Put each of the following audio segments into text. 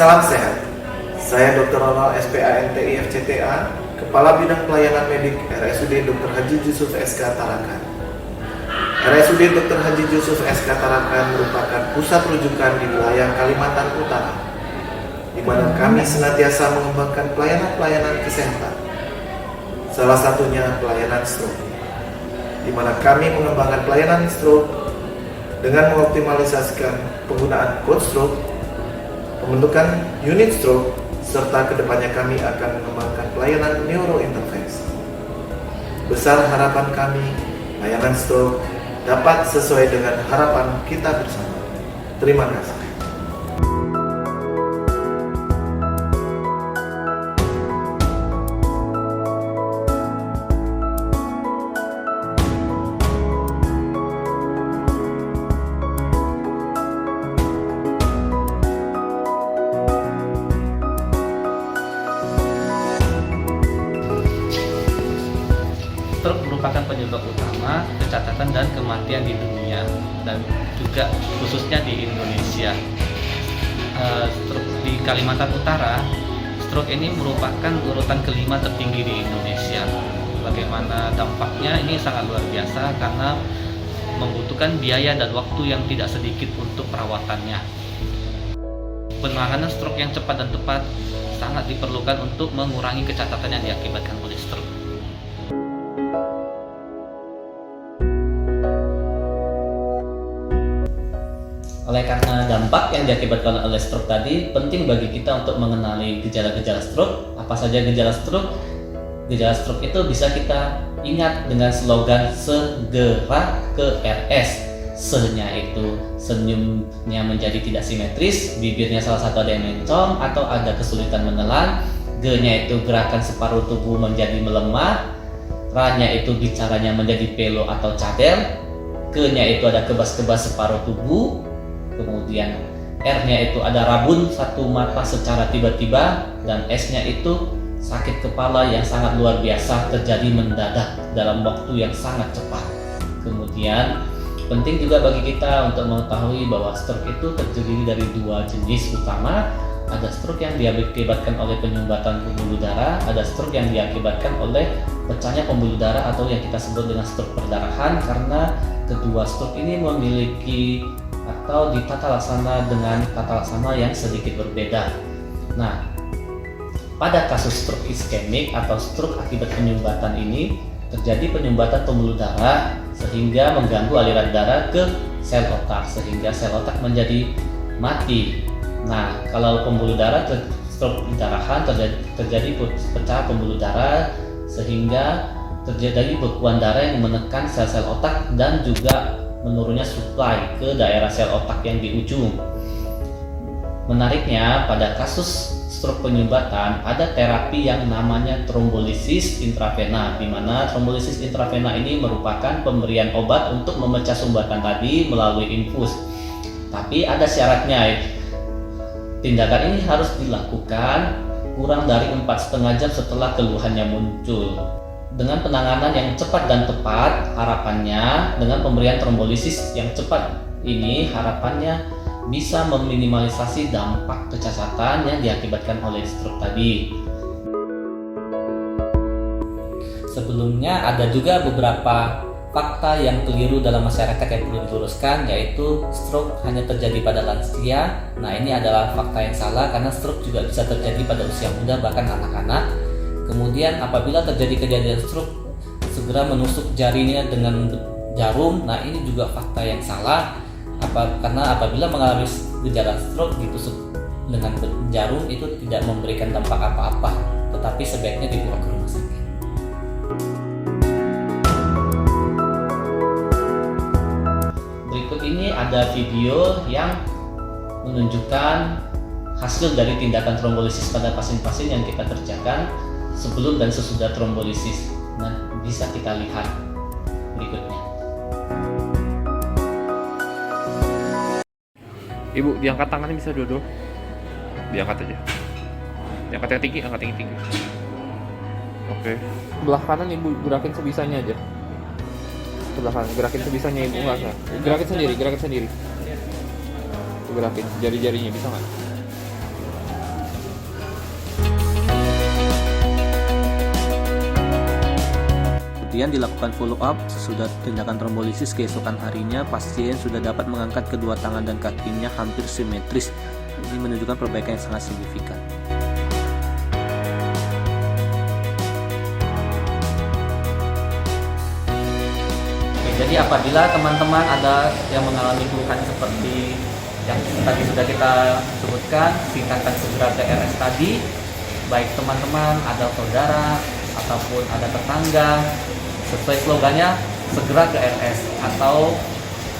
Salam sehat. Saya Dr. Ronald SPANTI FCTA, Kepala Bidang Pelayanan Medik RSUD Dr. Haji Jusuf SK Tarakan. RSUD Dr. Haji Jusuf SK Tarakan merupakan pusat rujukan di wilayah Kalimantan Utara, di mana kami senantiasa mengembangkan pelayanan-pelayanan kesehatan. Salah satunya pelayanan stroke, di mana kami mengembangkan pelayanan stroke dengan mengoptimalisasikan penggunaan code stroke, pembentukan unit stroke, serta kedepannya kami akan mengembangkan pelayanan neurointervensi. Besar harapan kami, layanan stroke dapat sesuai dengan harapan kita bersama. Terima kasih. Stroke merupakan penyebab utama kecacatan dan kematian di dunia dan juga khususnya di Indonesia. Stroke di Kalimantan Utara, stroke ini merupakan urutan kelima tertinggi di Indonesia. Bagaimana dampaknya ini sangat luar biasa karena membutuhkan biaya dan waktu yang tidak sedikit untuk perawatannya. Penanganan stroke yang cepat dan tepat sangat diperlukan untuk mengurangi kecacatan yang diakibatkan oleh stroke. Oleh karena dampak yang diakibatkan oleh stroke tadi, penting bagi kita untuk mengenali gejala-gejala stroke. Apa saja gejala stroke? Gejala stroke itu bisa kita ingat dengan slogan segera ke RS. Se-nya itu senyumnya menjadi tidak simetris, bibirnya salah satu ada yang mencong atau ada kesulitan menelan. G-nya itu gerakan separuh tubuh menjadi melemah. R-nya itu bicaranya menjadi pelo atau cadel. K-nya itu ada kebas-kebas separuh tubuh. Kemudian R-nya itu ada rabun satu mata secara tiba-tiba, dan S-nya itu sakit kepala yang sangat luar biasa terjadi mendadak dalam waktu yang sangat cepat. Kemudian penting juga bagi kita untuk mengetahui bahwa stroke itu terdiri dari dua jenis utama. Ada stroke yang diakibatkan oleh penyumbatan pembuluh darah, ada stroke yang diakibatkan oleh pecahnya pembuluh darah atau yang kita sebut dengan stroke perdarahan, karena kedua stroke ini memiliki atau ditata laksana dengan tata laksana yang sedikit berbeda. Nah, pada kasus stroke iskemik atau stroke akibat penyumbatan ini terjadi penyumbatan pembuluh darah sehingga mengganggu aliran darah ke sel otak sehingga sel otak menjadi mati. Nah, kalau pembuluh darah stroke perdarahan terjadi pecah pembuluh darah sehingga terjadi bekuan darah yang menekan sel-sel otak dan juga menurunnya supply ke daerah sel otak yang di ujung. Menariknya, pada kasus stroke penyumbatan ada terapi yang namanya trombolisis intravena, di mana trombolisis intravena ini merupakan pemberian obat untuk memecah sumbatan tadi melalui infus. Tapi ada syaratnya. Tindakan ini harus dilakukan kurang dari 4,5 jam setelah keluhannya muncul. Dengan penanganan yang cepat dan tepat, harapannya dengan pemberian trombolisis yang cepat ini harapannya bisa meminimalisasi dampak kecacatan yang diakibatkan oleh stroke tadi. Sebelumnya ada juga beberapa fakta yang keliru dalam masyarakat yang perlu diluruskan, yaitu stroke hanya terjadi pada lansia. Nah, ini adalah fakta yang salah karena stroke juga bisa terjadi pada usia muda bahkan anak-anak. Kemudian apabila terjadi kejadian stroke, segera menusuk jarinya dengan jarum. Nah, ini juga fakta yang salah. Karena apabila mengalami gejala stroke ditusuk dengan jarum itu tidak memberikan dampak apa-apa, tetapi sebaiknya dibawa ke rumah sakit. Berikut ini ada video yang menunjukkan hasil dari tindakan trombolisis pada pasien-pasien yang kita kerjakan sebelum dan sesudah trombolisis. Nah, bisa kita lihat berikutnya. Ibu, diangkat tangannya bisa dua-dua. Diangkat aja. Diangkat yang tinggi, angkat yang tinggi. Oke. Sebelah kanan ibu gerakin sebisanya aja. Sebelah kanan, gerakin sebisanya ibu, nggak usah. Gerakin sendiri. Gerakin jari-jarinya, bisa nggak? Kemudian dilakukan follow up sesudah tindakan trombolisis keesokan harinya pasien sudah dapat mengangkat kedua tangan dan kakinya hampir simetris. Ini menunjukkan perbaikan yang sangat signifikan. Oke, jadi apabila teman-teman ada yang mengalami keluhan seperti yang tadi sudah kita sebutkan, tingkatkan segera ke RS tadi. Baik teman-teman, ada saudara, ataupun ada tetangga, sesuai slogannya segera ke RS, atau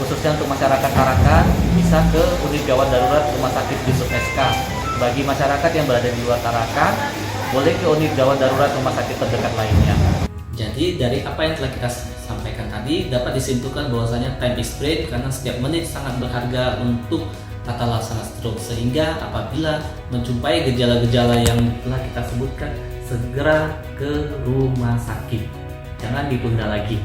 khususnya untuk masyarakat Tarakan bisa ke unit gawat darurat Rumah Sakit Yusuf SK. Bagi masyarakat yang berada di luar Tarakan boleh ke unit gawat darurat rumah sakit terdekat lainnya. Jadi dari apa yang telah kita sampaikan tadi dapat disimpulkan bahwasanya time is great karena setiap menit sangat berharga untuk tata laksana stroke, sehingga apabila menjumpai gejala-gejala yang telah kita sebutkan segera ke rumah sakit, jangan ditunda lagi.